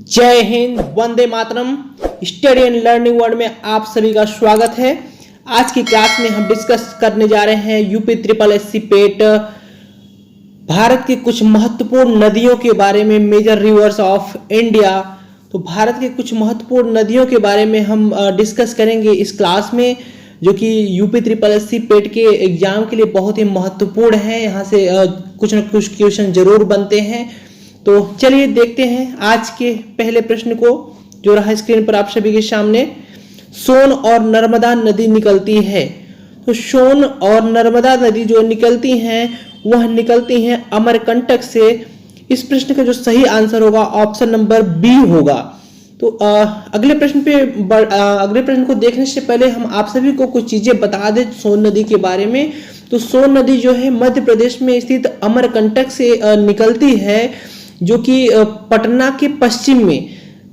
जय Hind, Vande Mataram. Study and learning world में आप सभी का स्वागत है। आज की क्लास में हम डिस्कस करने जा रहे हैं यूपी ट्रिपल एससी पेट भारत की कुछ महत्वपूर्ण नदियों के बारे में, मेजर रिवर्स ऑफ इंडिया। तो भारत के कुछ महत्वपूर्ण नदियों के बारे में हम डिस्कस करेंगे इस क्लास में, जो कि यूपी ट्रिपल एससी पेट के एग्जाम के लिए बहुत ही महत्वपूर्ण है। यहाँ से कुछ न कुछ क्वेश्चन जरूर बनते हैं। तो चलिए देखते हैं आज के पहले प्रश्न को, जो रहा स्क्रीन पर आप सभी के सामने। सोन और नर्मदा नदी निकलती है। तो सोन और नर्मदा नदी जो निकलती हैं वह निकलती हैं अमरकंटक से। इस प्रश्न का जो सही आंसर होगा ऑप्शन नंबर बी होगा। तो अगले प्रश्न को देखने से पहले हम आप सभी को कुछ चीजें बता दें सोन नदी के बारे में। तो सोन नदी जो है मध्य प्रदेश में स्थित अमरकंटक से निकलती है, जो कि पटना के पश्चिम में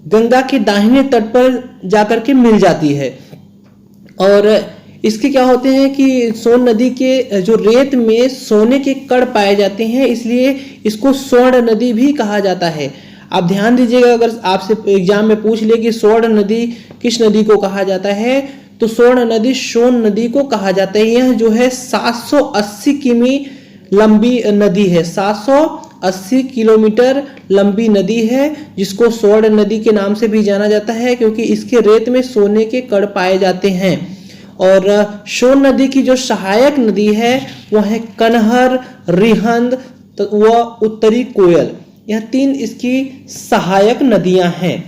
गंगा के दाहिने तट पर जाकर के मिल जाती है। और इसके क्या होते हैं कि सोन नदी के जो रेत में सोने के कण पाए जाते हैं, इसलिए इसको स्वर्ण नदी भी कहा जाता है। आप ध्यान दीजिएगा, अगर आपसे एग्जाम में पूछ ले कि स्वर्ण नदी किस नदी को कहा जाता है, तो स्वर्ण नदी सोन नदी को कहा जाता है। यह जो है 780 किमी लंबी नदी है, 780 किलोमीटर लंबी नदी है, जिसको स्वर्ण नदी के नाम से भी जाना जाता है, क्योंकि इसके रेत में सोने के कण पाए जाते हैं। और सोन नदी की जो सहायक नदी है वह है कनहर, रिहंद व उत्तरी कोयल। यह तीन इसकी सहायक नदियां हैं।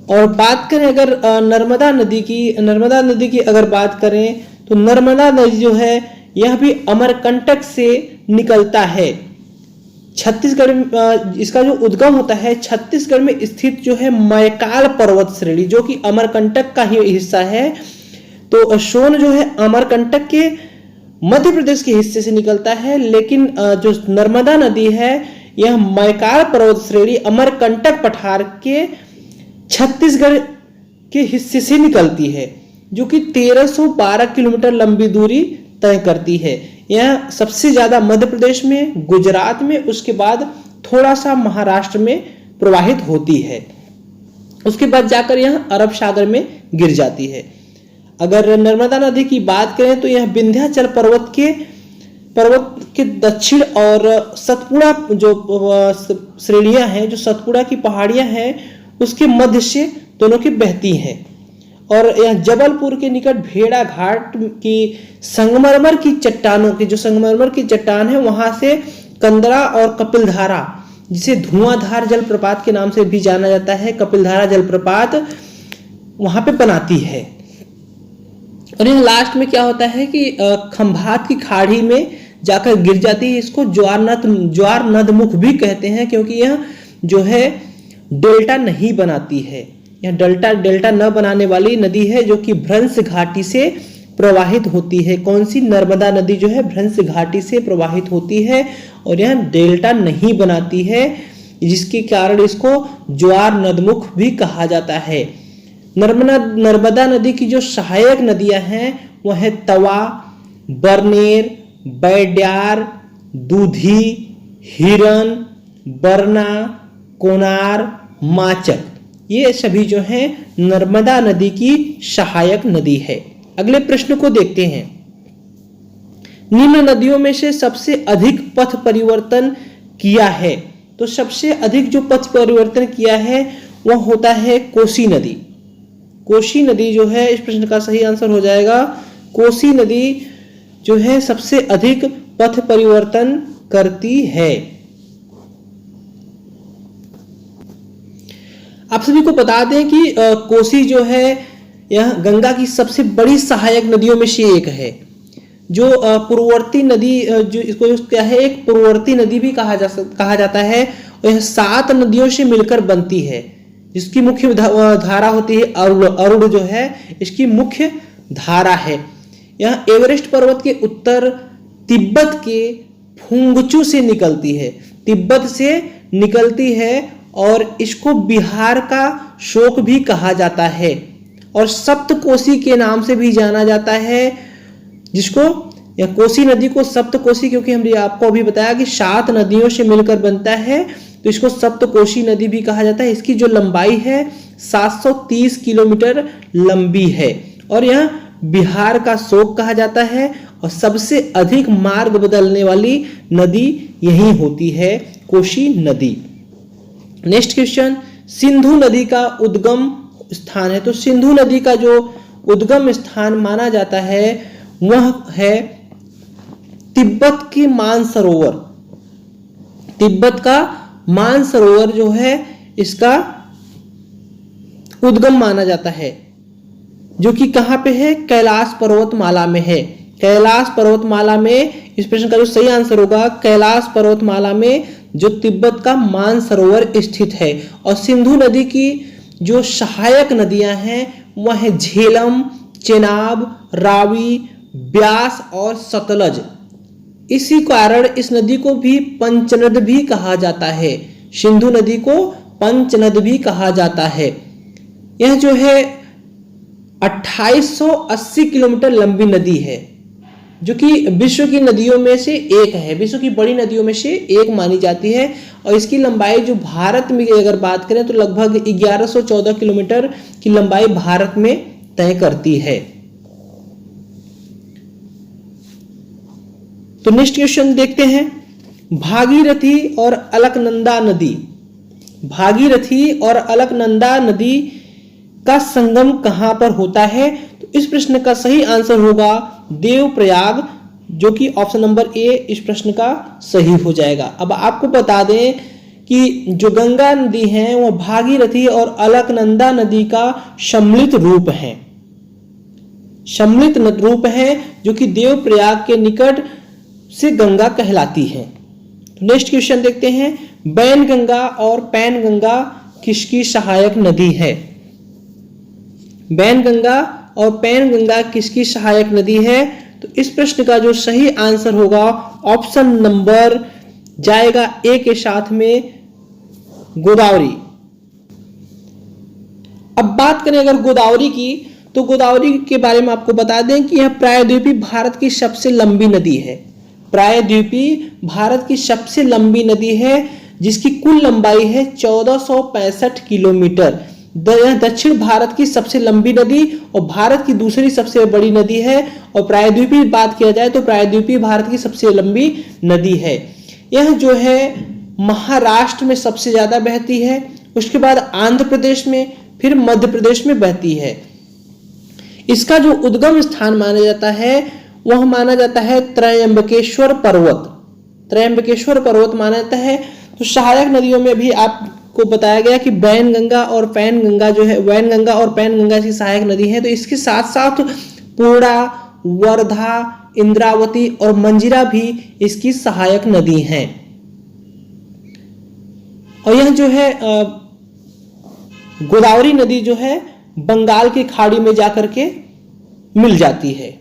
और बात करें अगर नर्मदा नदी की अगर बात करें, तो नर्मदा नदी जो है यह भी अमरकंटक से निकलता है। छत्तीसगढ़ इसका जो उद्गम होता है छत्तीसगढ़ में स्थित जो है मैकाल पर्वत श्रेणी, जो कि अमरकंटक का ही हिस्सा है। तो सोन जो है अमरकंटक के मध्य प्रदेश के हिस्से से निकलता है, लेकिन जो नर्मदा नदी है यह मैकाल पर्वत श्रेणी अमरकंटक पठार के छत्तीसगढ़ के हिस्से से निकलती है, जो कि 1312 किलोमीटर लंबी दूरी तय करती है। यह सबसे ज्यादा मध्य प्रदेश में, गुजरात में, उसके बाद थोड़ा सा महाराष्ट्र में प्रवाहित होती है। उसके बाद जाकर यह अरब सागर में गिर जाती है। अगर नर्मदा नदी की बात करें तो यह विंध्याचल पर्वत के दक्षिण और सतपुड़ा जो श्रेणियां हैं, जो सतपुड़ा की पहाड़ियां हैं, उसके मध्य से दोनों की बहती हैं। और यह जबलपुर के निकट भेड़ा घाट की संगमरमर की चट्टानों की जो संगमरमर की चट्टान है, वहां से कंदरा और कपिलधारा, जिसे धुआंधार जलप्रपात के नाम से भी जाना जाता है, कपिलधारा जलप्रपात वहां पे बनाती है। और यह लास्ट में क्या होता है कि खंभात की खाड़ी में जाकर गिर जाती है। इसको ज्वार नदमुख भी कहते हैं, क्योंकि यह जो है डेल्टा नहीं बनाती है। यह डेल्टा न बनाने वाली नदी है, जो कि भ्रंश घाटी से प्रवाहित होती है। कौन सी? नर्मदा नदी जो है भ्रंश घाटी से प्रवाहित होती है और यह डेल्टा नहीं बनाती है, जिसके कारण इसको ज्वार नदमुख भी कहा जाता है। नर्मदा नदी की जो सहायक नदियां हैं वह है तवा, बरनेर, बैड्यार, दूधी, हिरन, बरना, कोनार, माचक। ये सभी जो है नर्मदा नदी की सहायक नदी है। अगले प्रश्न को देखते हैं। निम्न नदियों में से सबसे अधिक पथ परिवर्तन किया है। तो सबसे अधिक जो पथ परिवर्तन किया है वह होता है कोसी नदी। कोसी नदी जो है, इस प्रश्न का सही आंसर हो जाएगा कोसी नदी जो है सबसे अधिक पथ परिवर्तन करती है। आप सभी को बता दें कि कोसी जो है यह गंगा की सबसे बड़ी सहायक नदियों में से एक है। जो पूर्ववर्ती नदी, जो इसको क्या है, एक पूर्ववर्ती नदी भी कहा जाता है। और यह 7 नदियों से मिलकर बनती है, जिसकी मुख्य धारा होती है अरुण जो है इसकी मुख्य धारा है। यह एवरेस्ट पर्वत के उत्तर तिब्बत के फुंगचू से निकलती है, तिब्बत से निकलती है, और इसको बिहार का शोक भी कहा जाता है। और सप्तकोसी के नाम से भी जाना जाता है, जिसको या कोसी नदी को सप्तकोसी, क्योंकि हमने आपको अभी बताया कि 7 नदियों से मिलकर बनता है, तो इसको सप्तकोशी नदी भी कहा जाता है। इसकी जो लंबाई है 730 किलोमीटर लंबी है और यह बिहार का शोक कहा जाता है और सबसे अधिक मार्ग बदलने वाली नदी यही होती है, कोशी नदी। नेक्स्ट क्वेश्चन, सिंधु नदी का उद्गम स्थान है। तो सिंधु नदी का जो उद्गम स्थान माना जाता है वह है तिब्बत की मानसरोवर। तिब्बत का मानसरोवर जो है इसका उद्गम माना जाता है, जो कि कहां पे है, कैलाश पर्वतमाला में है। कैलाश पर्वतमाला में, इस प्रश्न का जो सही आंसर होगा कैलाश पर्वतमाला में जो तिब्बत का मानसरोवर स्थित है। और सिंधु नदी की जो सहायक नदियां हैं वह है झेलम, चेनाब, रावी, ब्यास और सतलज। इसी कारण इस नदी को भी पंचनद भी कहा जाता है। सिंधु नदी को पंचनद भी कहा जाता है। यह जो है 2880 किलोमीटर लंबी नदी है, जो कि विश्व की नदियों में से एक है, विश्व की बड़ी नदियों में से एक मानी जाती है। और इसकी लंबाई जो भारत में अगर बात करें तो लगभग 1114 किलोमीटर की लंबाई भारत में तय करती है। तो नेक्स्ट क्वेश्चन देखते हैं, भागीरथी और अलकनंदा नदी। भागीरथी और अलकनंदा नदी का संगम कहां पर होता है? तो इस प्रश्न का सही आंसर होगा देवप्रयाग, जो कि ऑप्शन नंबर ए इस प्रश्न का सही हो जाएगा। अब आपको बता दें कि जो गंगा नदी है वो भागीरथी और अलकनंदा नदी का सम्मिलित रूप है। सम्मिलित रूप है जो कि देवप्रयाग के निकट से गंगा कहलाती है। तो नेक्स्ट क्वेश्चन देखते हैं, बैनगंगा और पैनगंगा किसकी सहायक नदी है? बैनगंगा और पैनगंगा किसकी सहायक नदी है? तो इस प्रश्न का जो सही आंसर होगा ऑप्शन नंबर जाएगा ए के साथ में गोदावरी। अब बात करें अगर गोदावरी की, तो गोदावरी के बारे में आपको बता दें कि यह प्रायद्वीपीय भारत की सबसे लंबी नदी है। प्रायद्वीपीय भारत की सबसे लंबी नदी है जिसकी कुल लंबाई है 1465 किलोमीटर। यह दक्षिण भारत की सबसे लंबी नदी और भारत की दूसरी सबसे बड़ी नदी है। और प्रायद्वीपीय बात किया जाए तो प्रायद्वीपीय भारत की सबसे लंबी नदी है। यह जो है महाराष्ट्र में सबसे ज्यादा बहती है, उसके बाद आंध्र प्रदेश में, फिर मध्य प्रदेश में बहती है। इसका जो उद्गम स्थान माना जाता है वह माना जाता है त्रयंबकेश्वर पर्वत। त्रयंबकेश्वर पर्वत माना जाता है। तो सहायक नदियों में भी आपको बताया गया कि वैनगंगा और पैनगंगा जो है, वैनगंगा और पैनगंगा की सहायक नदी है। तो इसके साथ साथ पूर्णा, वर्धा, इंद्रावती और मंजीरा भी इसकी सहायक नदी हैं। और यह जो है गोदावरी नदी जो है बंगाल की खाड़ी में जाकर के मिल जाती है।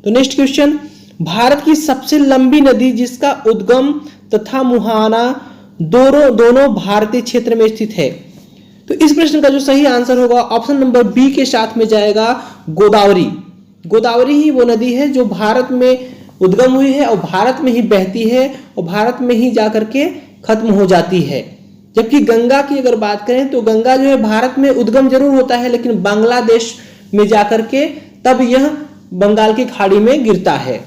तो नेक्स्ट क्वेश्चन, भारत की सबसे लंबी नदी जिसका उद्गम तथा मुहाना दोनों भारतीय क्षेत्र में स्थित है। तो इस प्रश्न का जो सही आंसर होगा ऑप्शन नंबर बी के साथ में जाएगा गोदावरी। गोदावरी ही वो नदी है जो भारत में उद्गम हुई है और भारत में ही बहती है और भारत में ही जाकर के खत्म हो जाती है। जबकि गंगा की अगर बात करें तो गंगा जो है भारत में उद्गम जरूर होता है लेकिन बांग्लादेश में जाकर के तब यह बंगाल की खाड़ी में गिरता है।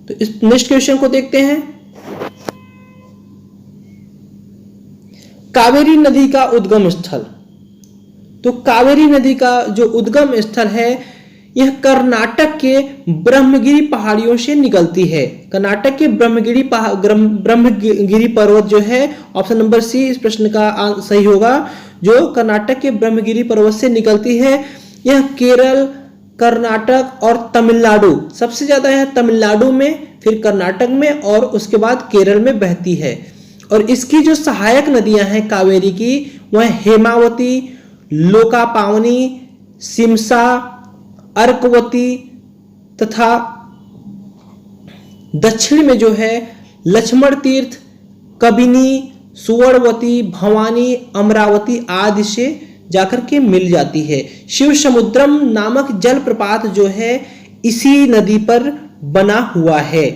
तो इस नेक्स्ट क्वेश्चन को देखते हैं, कावेरी नदी का उद्गम स्थल। तो कावेरी नदी का जो उद्गम स्थल है यह कर्नाटक के ब्रह्मगिरी पहाड़ियों से निकलती है। कर्नाटक के ब्रह्मगिरी पर्वत जो है, ऑप्शन नंबर सी इस प्रश्न का सही होगा, जो कर्नाटक के ब्रह्मगिरी पर्वत से निकलती है। यह केरल, कर्नाटक और तमिलनाडु, सबसे ज्यादा यह तमिलनाडु में, फिर कर्नाटक में और उसके बाद केरल में बहती है। और इसकी जो सहायक नदियां हैं कावेरी की वह हेमावती, लोकापावनी, सिमसा, अर्कवती तथा दक्षिण में जो है लक्ष्मण तीर्थ, कबिनी, सुवर्णवती, भवानी, अमरावती आदि से जाकर के मिल जाती है। शिव समुद्रम नामक जलप्रपात जो है इसी नदी पर बना हुआ है,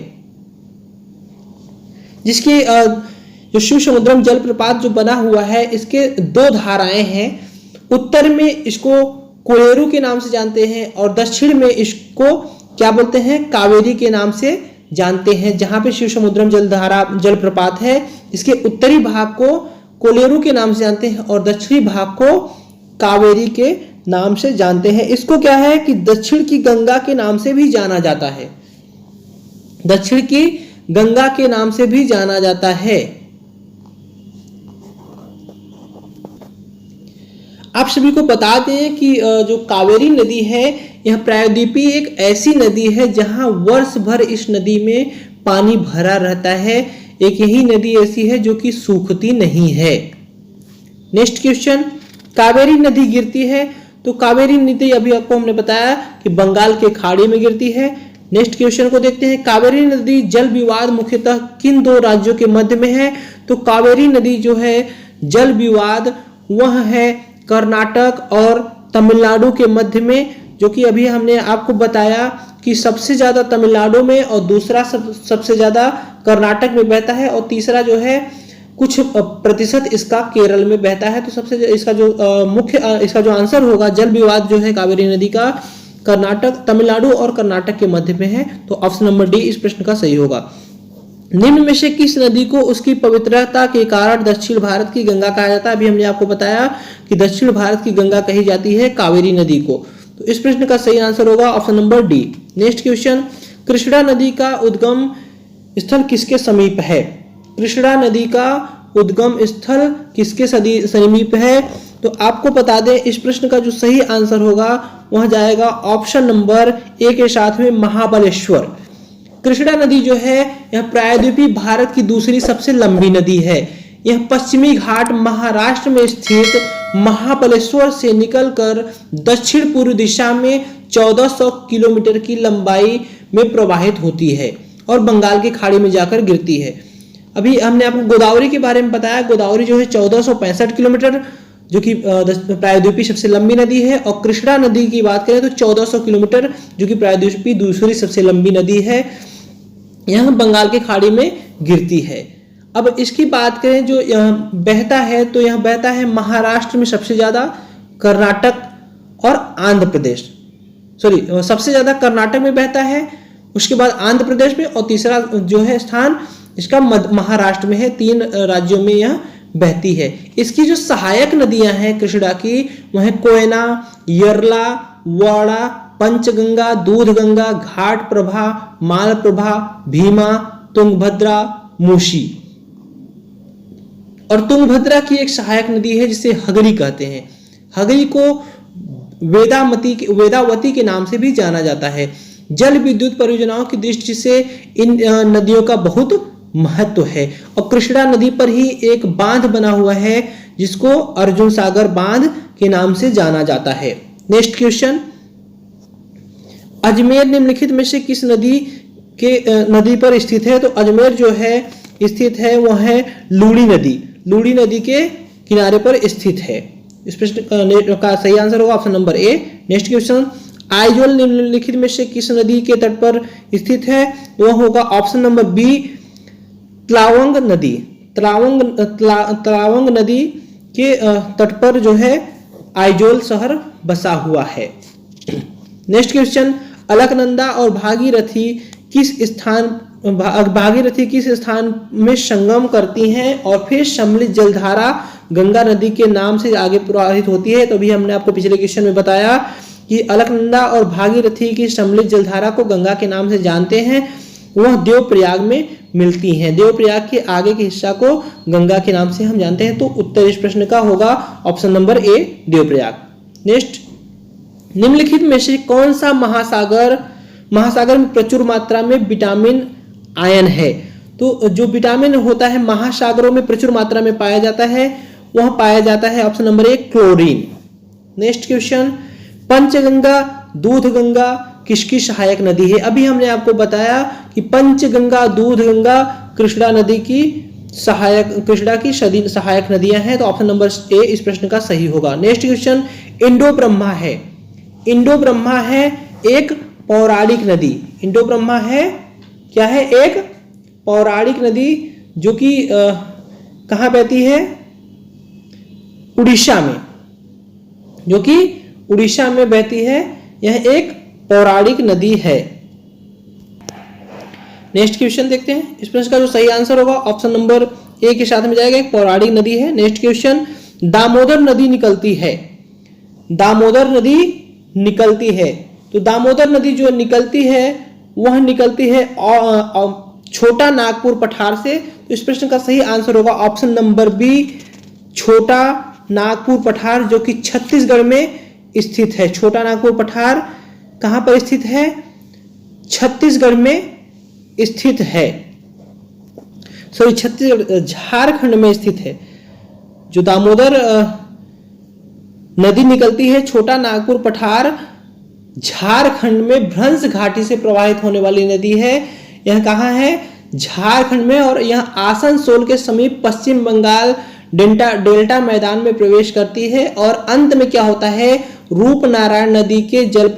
जिसकी जो शिव समुद्रम जलप्रपात जो बना हुआ है, इसके दो धाराएं हैं। उत्तर में इसको कोलेरू के नाम से जानते हैं और दक्षिण में इसको क्या बोलते हैं, कावेरी के नाम से जानते हैं। जहां पे शिव समुद्रम जलप्रपात है, इसके उत्तरी भाग को कोलेरू के नाम से जानते हैं और दक्षिणी भाग को कावेरी के नाम से जानते हैं। इसको क्या है कि दक्षिण की गंगा के नाम से भी जाना जाता है, दक्षिण की गंगा के नाम से भी जाना जाता है। आप सभी को बता दें कि जो कावेरी नदी है, यह प्रायद्वीपीय एक ऐसी नदी है जहां वर्ष भर इस नदी में पानी भरा रहता है। एक यही नदी ऐसी है जो कि सूखती नहीं है। नेक्स्ट क्वेश्चन, कावेरी नदी गिरती है, तो कावेरी नदी अभी आपको हमने बताया कि बंगाल के खाड़ी में गिरती है। नेक्स्ट क्वेश्चन को देखते हैं, कावेरी नदी जल विवाद मुख्यतः किन दो राज्यों के मध्य में है? तो कावेरी नदी जो है जल विवाद वह है कर्नाटक और तमिलनाडु के मध्य में, जो कि अभी हमने आपको बताया कि सबसे ज्यादा तमिलनाडु में और दूसरा सबसे ज्यादा कर्नाटक में बहता है और तीसरा जो है कुछ प्रतिशत इसका केरल में बहता है। तो सबसे इसका जो इसका जो आंसर होगा, जल विवाद जो है कावेरी नदी का कर्नाटक, तमिलनाडु और कर्नाटक के मध्य में है। तो ऑप्शन नंबर डी इस प्रश्न का सही होगा। निम्न में से किस नदी को उसकी पवित्रता के कारण दक्षिण भारत की गंगा कहा जाता है? अभी हमने आपको बताया कि दक्षिण भारत की गंगा कही जाती है कावेरी नदी को। तो इस प्रश्न का सही आंसर होगा option number D. Next question, Krishna नदी का उद्गम स्थल किसके समीप है? कृष्णा नदी का उद्गम स्थल किसके समीप है? तो आपको बता दें इस प्रश्न का जो सही आंसर होगा वह जाएगा ऑप्शन नंबर ए के साथ में महाबलेश्वर। कृष्णा नदी जो है यह प्रायद्वीपीय भारत की दूसरी सबसे लंबी नदी है। यह पश्चिमी घाट महाराष्ट्र में स्थित महाबलेश्वर से निकलकर दक्षिण पूर्व दिशा में 1400 किलोमीटर की लंबाई में प्रवाहित होती है और बंगाल की खाड़ी में जाकर गिरती है। अभी हमने आपको गोदावरी के बारे में बताया, गोदावरी जो है 1465 किलोमीटर जो कि प्रायद्वीपीय सबसे लंबी नदी है, और कृष्णा नदी की बात करें तो 1400 किलोमीटर जो कि प्रायद्वीपीय दूसरी सबसे लंबी नदी है, यह बंगाल की खाड़ी में गिरती है। अब इसकी बात करें जो यह बहता है, तो यह बहता है महाराष्ट्र में सबसे ज्यादा, कर्नाटक और आंध्र प्रदेश, सबसे ज्यादा कर्नाटक में बहता है, उसके बाद आंध्र प्रदेश में, और तीसरा जो है स्थान इसका महाराष्ट्र में है। 3 राज्यों में यह बहती है। इसकी जो सहायक नदियां हैं कृष्णा की, वह कोयना, यरला, वाड़ा, पंचगंगा, दूधगंगा, घाट प्रभा, माल प्रभा, भीमा, तुंगभद्रा, मूसी। और तुंगभद्रा की एक सहायक नदी है जिसे हगरी कहते हैं। हगरी को वेदावती के नाम से भी जाना जाता है। जल विद्युत परियोजनाओं की दृष्टि से इन नदियों का बहुत महत्व है, और कृष्णा नदी पर ही एक बांध बना हुआ है जिसको अर्जुन सागर बांध के नाम से जाना जाता है। नेक्स्ट क्वेश्चन, अजमेर निम्नलिखित में से किस नदी पर स्थित है? तो अजमेर जो है स्थित है वह है लूड़ी नदी, लूड़ी नदी के किनारे पर स्थित है। इस प्रश्न का सही आंसर होगा ऑप्शन नंबर ए। नेक्स्ट क्वेश्चन, आइजोल निम्नलिखित में से किस नदी के तट पर स्थित है? वह होगा ऑप्शन नंबर बी, तवांग नदी। तवांग नदी के तट पर जो है आइजोल शहर बसा हुआ है। नेक्स्ट क्वेश्चन, अलकनंदा और भागीरथी किस स्थान में संगम करती हैं और फिर सम्मिलित जलधारा गंगा नदी के नाम से आगे प्रवाहित होती है? तो अभी हमने आपको पिछले क्वेश्चन में बताया कि अलकनंदा और भागीरथी की सम्मिलित जलधारा को गंगा के नाम से जानते हैं, वह देवप्रयाग में मिलती हैं। देवप्रयाग के आगे के हिस्सा को गंगा के नाम से हम जानते हैं। तो उत्तर इस प्रश्न का होगा ऑप्शन नंबर ए, देवप्रयाग। नेक्स्ट, निम्नलिखित में से कौन सा महासागर में प्रचुर मात्रा में विटामिन आयन है? तो जो विटामिन होता है महासागरों में प्रचुर मात्रा में पाया जाता है, वह पाया जाता है option number A, chlorine. Next question, Panchganga Dudhganga किसकी सहायक नदी है? अभी हमने आपको बताया कि पंचगंगा दूधगंगा कृष्णा की सहायक नदियां हैं। तो ऑप्शन नंबर ए इस प्रश्न का सही होगा। नेक्स्ट क्वेश्चन, इंडो ब्रह्मा है एक पौराणिक नदी। इंडो ब्रह्मा है क्या है? एक पौराणिक नदी जो कि कहां बहती है? उड़ीसा में, जो कि उड़ीसा में बहती है। यह एक पौराणिक नदी है। नेक्स्ट क्वेश्चन देखते हैं। इस प्रश्न का जो सही आंसर होगा ऑप्शन नंबर ए के साथ में जाएगा, एक पौराणिक नदी है। नेक्स्ट क्वेश्चन, दामोदर नदी निकलती है। दामोदर नदी निकलती है, तो दामोदर नदी जो निकलती है वह निकलती है छोटा नागपुर पठार से। तो इस प्रश्न का सही आंसर होगा ऑप्शन नंबर बी, छोटा नागपुर पठार, जो कि छत्तीसगढ़ में स्थित है। छोटा नागपुर पठार कहां पर स्थित है? छत्तीसगढ़ में स्थित है। सॉरी, छत्तीसगढ़, झारखंड में स्थित है। जो दामोदर नदी निकलती है, छोटा नागपुर पठार, झारखंड में भ्रंश घाटी से प्रवाहित होने वाली नदी है। यह कहां है? झारखंड में, और यह आसनसोल के समीप पश्चिम बंगाल डेल्टा मैदान में प्रवेश करती है। और अंत में क्या होता है? रूपनारायण नदी के जल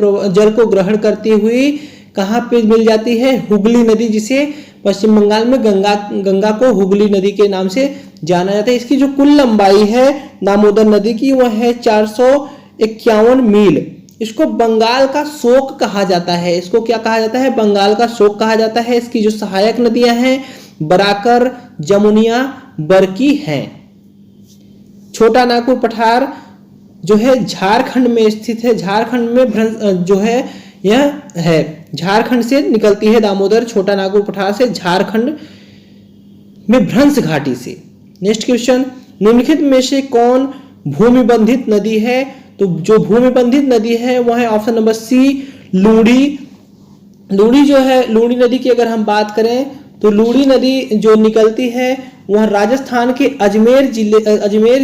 को ग्रहण करती हुई कहां पे मिल जाती है? हुगली नदी, जिसे पश्चिम बंगाल में गंगा को हुगली नदी के नाम से जाना जाता है। इसकी जो कुल लंबाई है दामोदर नदी की, वह है 451 मील। इसको बंगाल का शोक कहा जाता है। इसको क्या कहा जाता है? बंगाल का शोक कहा जाता है। इसकी जो सहायक नदियां हैं बराकर, जमुनिया, बरकी हैं। छोटा नागपुर पठार जो है झारखंड में स्थित है। झारखंड में जो है यह है, झारखंड से निकलती है दामोदर, छोटा नागपुर पठार से, झारखंड में भ्रंश घाटी से। नेक्स्ट क्वेश्चन, निम्नलिखित में से कौन भूमिबंधित नदी है? तो जो भूमिबंधित नदी है वह है ऑप्शन नंबर सी, लूड़ी। लूड़ी जो है, लूड़ी नदी की अगर हम बात करें तो लूड़ी नदी जो निकलती है वह राजस्थान के अजमेर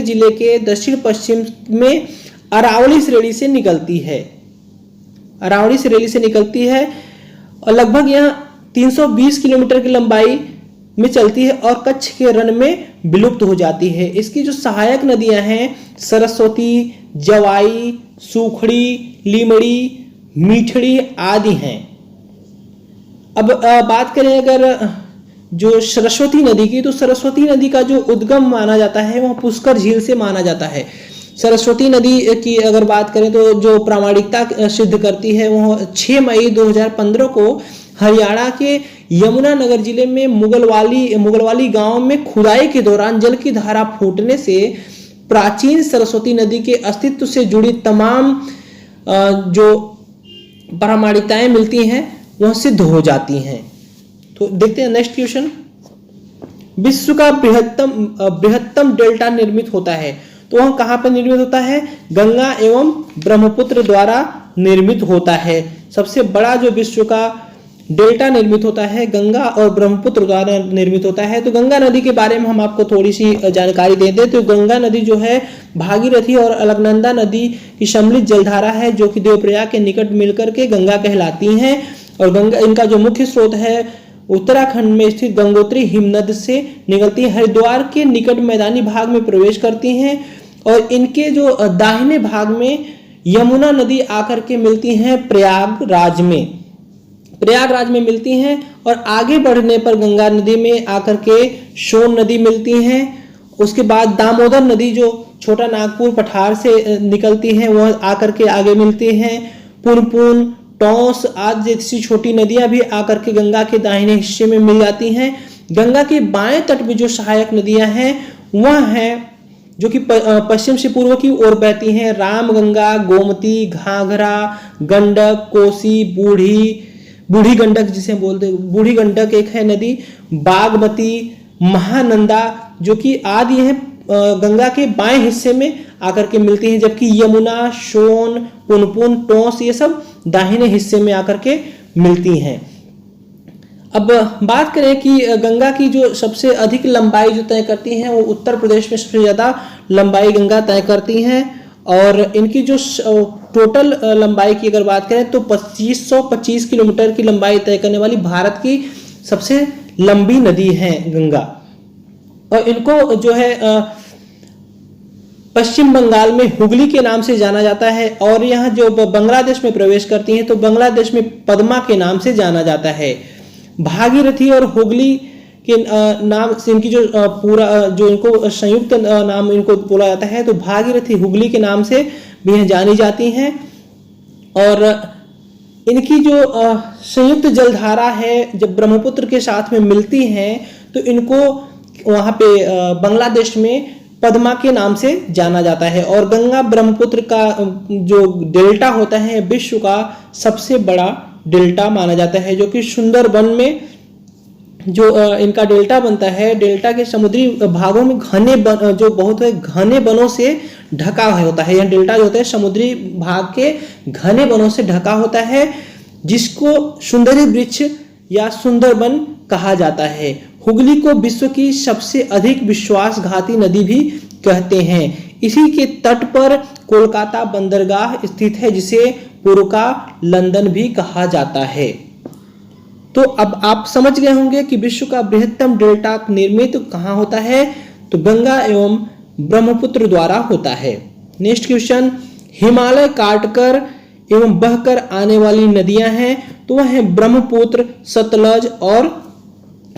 जिले के दक्षिण पश्चिम में अरावली श्रेणी से निकलती है। अरावली श्रेणी से निकलती है और लगभग यह 320 किलोमीटर की लंबाई में चलती है और कच्छ के रण में विलुप्त हो जाती है। इसकी जो सहायक नदियां हैं सरस्वती, जवाई, सूखड़ी, लीमड़ी, मीठड़ी आदि हैं। अब बात करें अगर जो सरस्वती नदी की, तो सरस्वती नदी का जो उद्गम माना जाता है वह पुष्कर झील से माना जाता है। सरस्वती नदी की अगर बात करें तो जो प्रामाणिकता सिद्ध करती है वह 6 मई 2015 को हरियाणा के यमुनानगर जिले में मुगलवाली गांव में खुदाई के दौरान जल की धारा फूटने से प्राचीन सरस्वती नदी के अस्तित्व से जुड़ी तमाम जो प्रामाणिकताएं मिलती हैं वह सिद्ध हो जाती हैं। तो देखते हैं नेक्स्ट क्वेश्चन, विश्व का बृहत्तम डेल्टा निर्मित होता है, तो वह कहां पर निर्मित होता है? गंगा एवं ब्रह्मपुत्र द्वारा निर्मित होता है। सबसे बड़ा जो विश्व का डेल्टा निर्मित होता है गंगा और ब्रह्मपुत्र द्वारा निर्मित होता है। तो गंगा नदी के बारे में हम आपको थोड़ी सी जानकारी दे दें तो गंगा नदी जो है भागीरथी और अलकनंदा नदी की सम्मिलित जलधारा है, जो कि देवप्रयाग के निकट मिलकर के गंगा कहलाती हैं। और गंगा, इनका जो मुख्य स्रोत है उत्तराखंड में स्थित गंगोत्री हिमनद से निकलती है, हरिद्वार के निकट मैदानी भाग में प्रवेश करती हैं और इनके जो दाहिने भाग में यमुना नदी आकर के मिलती हैं प्रयागराज में मिलती हैं और आगे बढ़ने पर गंगा नदी में आकर के सोन नदी मिलती हैं। उसके बाद दामोदर नदी जो छोटा नागपुर पठार से निकलती है वह आकर के आगे मिलती हैं। पुनपुन, टोंस आदि जैसी छोटी नदियां भी आकर के गंगा के दाहिने हिस्से में मिल जाती हैं। गंगा के बाएं तट में जो सहायक नदियां हैं वह हैं जो कि पश्चिम से पूर्व की ओर बहती हैं, रामगंगा, गोमती, घाघरा, गंडक, कोसी, बूढ़ी गंडक जिसे बोलते हैं, बूढ़ी गंडक एक है नदी, बागमती, महानंदा जो कि आदि है गंगा के बाएं हिस्से में आकर के मिलती हैं, जबकि यमुना, सोन, पुनपुन, टोंस ये सब दाहिने हिस्से में आकर के मिलती हैं। अब बात करें कि गंगा की जो सबसे अधिक लंबाई जो तय करती हैं वो उत्तर प्रदेश में सबसे ज्यादा लंबाई गंगा तय करती हैं और इनकी जो टोटल लंबाई की अगर बात करें तो 2525 किलोमीटर की लंबाई तय करने वाली भारत की सबसे लंबी नदी है गंगा। और इनको जो है पश्चिम बंगाल में हुगली के नाम से जाना जाता है और यहाँ जो बांग्लादेश में प्रवेश करती हैं तो बांग्लादेश में पद्मा के नाम से जाना जाता है। भागीरथी और हुगली के नाम से इनकी जो पूरा जो इनको संयुक्त नाम इनको बोला जाता है, तो भागीरथी हुगली के नाम से भी यह जानी जाती हैं। और इनकी जो संयुक्त जलधारा है जब ब्रह्मपुत्र के साथ में मिलती हैं तो इनको वहाँ पे बांग्लादेश में पद्मा के नाम से जाना जाता है। और गंगा ब्रह्मपुत्र का जो डेल्टा होता है विश्व का सबसे बड़ा डेल्टा माना जाता है, जो कि सुंदरबन में जो इनका डेल्टा बनता है, डेल्टा के समुद्री भागों में घने जो बहुत है घने वनों से ढका होता है। यह डेल्टा जो होता है समुद्री भाग के घने वनों से ढका होता है, जिसको सुंदरी वृक्ष या सुंदरबन कहा जाता है। हुगली को विश्व की सबसे अधिक विश्वासघाती नदी भी कहते हैं। इसी के तट पर कोलकाता बंदरगाह स्थित है, जिसे पूर्व का लंदन भी कहा जाता है। तो अब आप समझ गए होंगे कि विश्व का बृहत्तम डेल्टा निर्मित कहाँ होता है, तो गंगा एवं ब्रह्मपुत्र द्वारा होता है। नेक्स्ट क्वेश्चन, हिमालय काटकर एवं बहकर आने वाली नदियां हैं, तो वह है ब्रह्मपुत्र, सतलज और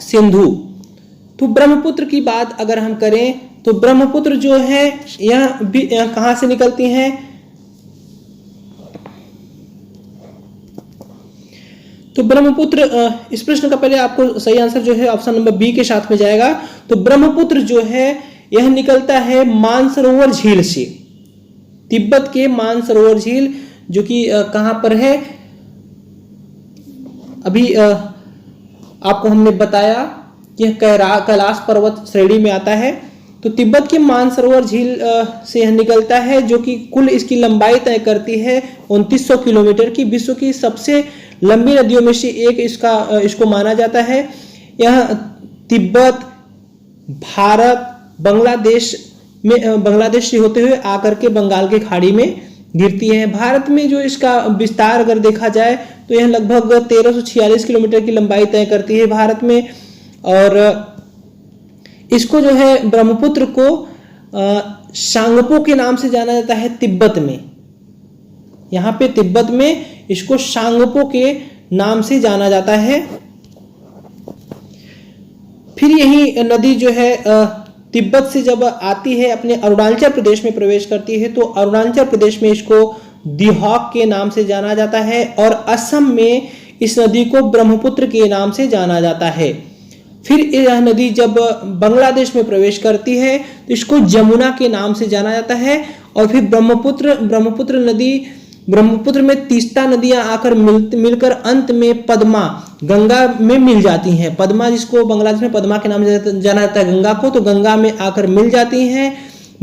सिंधु। तो ब्रह्मपुत्र की बात अगर हम करें तो ब्रह्मपुत्र जो है यह भी कहां से निकलती हैं, तो ब्रह्मपुत्र इस प्रश्न का पहले आपको सही आंसर जो है ऑप्शन नंबर बी के साथ में जाएगा। तो ब्रह्मपुत्र जो है यह निकलता है मानसरोवर झील से, तिब्बत के मानसरोवर झील, जो कि कहां पर है, अभी आपको हमने बताया कि कैलाश पर्वत श्रेणी में आता है। तो तिब्बत के मानसरोवर झील से यह निकलता है, जो कि कुल इसकी लंबाई तय करती है 2900 किलोमीटर की। विश्व की सबसे लंबी नदियों में से एक इसको माना जाता है। यह तिब्बत, भारत, बांग्लादेश से होते हुए आकर के बंगाल के खाड़ी में गिरती है। भारत में जो इसका विस्तार अगर देखा जाए तो यह लगभग 1346 किलोमीटर की लंबाई तय करती है भारत में। और इसको जो है ब्रह्मपुत्र को सांगपो के नाम से जाना जाता है तिब्बत में। यहाँ पे तिब्बत में इसको सांगपो के नाम से जाना जाता है। फिर यही नदी जो है तिब्बत से जब आती है अपने अरुणाचल प्रदेश में प्रवेश करती है, तो अरुणाचल प्रदेश में इसको दिहौक के नाम से जाना जाता है। और असम में इस नदी को ब्रह्मपुत्र के नाम से जाना जाता है। फिर यह नदी जब बांग्लादेश में प्रवेश करती है तो इसको जमुना के नाम से जाना जाता है। और फिर ब्रह्मपुत्र में तीस्ता नदियां आकर मिलकर अंत में पद्मा गंगा में मिल जाती हैं। पद्मा, जिसको बांग्लादेश में पद्मा के नाम से जाना जाता है गंगा को, तो गंगा में आकर मिल जाती हैं।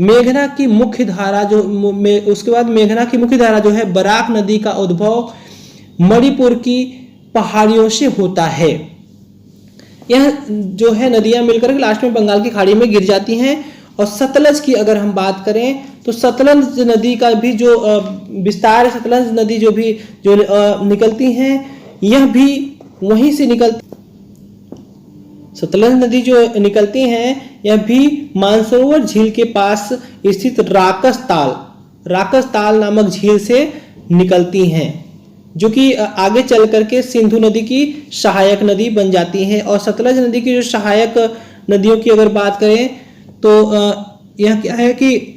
मेघना की मुख्य धारा उसके बाद मेघना की मुख्य धारा जो है बराक नदी का उद्भव मणिपुर की पहाड़ियों से होता है। यह जो है नदियां मिलकर लास्ट में बंगाल की खाड़ी में गिर जाती हैं। और सतलज की अगर हम बात करें तो सतलज नदी का भी जो विस्तार है, सतलज नदी जो निकलती हैं, यह भी वहीं से सतलज नदी जो निकलती हैं यह भी मानसरोवर झील के पास स्थित राकस ताल नामक झील से निकलती हैं, जो कि आगे चल करके सिंधु नदी की सहायक नदी बन जाती है। और सतलज नदी की जो सहायक नदियों की अगर बात करें तो यह क्या है कि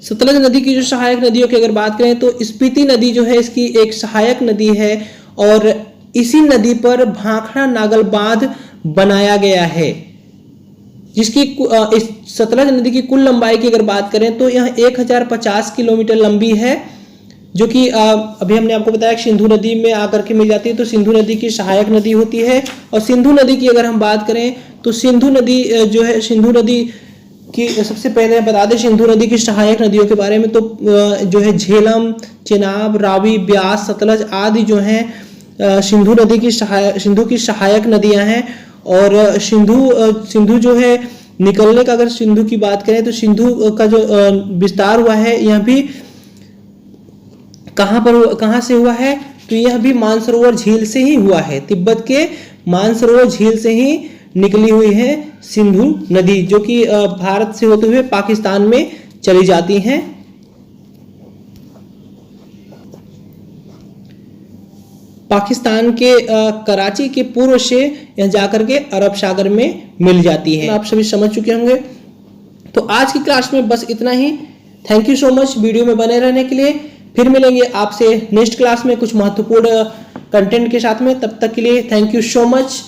सतलज नदी की जो सहायक नदियों की अगर बात करें तो स्पीति नदी जो है इसकी एक सहायक नदी है। और इसी नदी पर भाखड़ा नागल बांध बनाया गया है, जिसकी इस सतलज नदी की कुल लंबाई की अगर बात करें तो यह 1050 किलोमीटर लंबी है, जो कि अभी हमने आपको बताया कि सिंधु नदी में आकर के मिल जाती है, तो सिंधु नदी की सहायक नदी होती है। और सिंधु नदी की अगर हम बात करें तो सिंधु नदी जो है, सिंधु नदी की सबसे पहले बता दें सिंधु नदी की सहायक नदियों के बारे में, तो जो है झेलम, चेनाब, रावी, ब्यास, सतलज आदि जो हैं सिंधु की सहायक नदियां हैं। और सिंधु जो है निकलने का अगर सिंधु की बात करें तो सिंधु का जो विस्तार हुआ है यह भी कहां से हुआ है, तो यह भी मानसरोवर झील से ही हुआ है। तिब्बत के मानसरोवर झील से ही निकली हुई है सिंधु नदी, जो कि भारत से होते हुए पाकिस्तान में चली जाती हैं। पाकिस्तान के कराची के पूर्व से यहाँ जाकर के अरब सागर में मिल जाती है। आप सभी समझ चुके होंगे। तो आज की क्लास में बस इतना ही। Thank you so much video में बने रहने के लिए। फिर मिलेंगे आपसे नेक्स्ट क्लास में कुछ महत्वपूर्ण कंटेंट के साथ में। तब तक के लिए थैंक यू सो मच।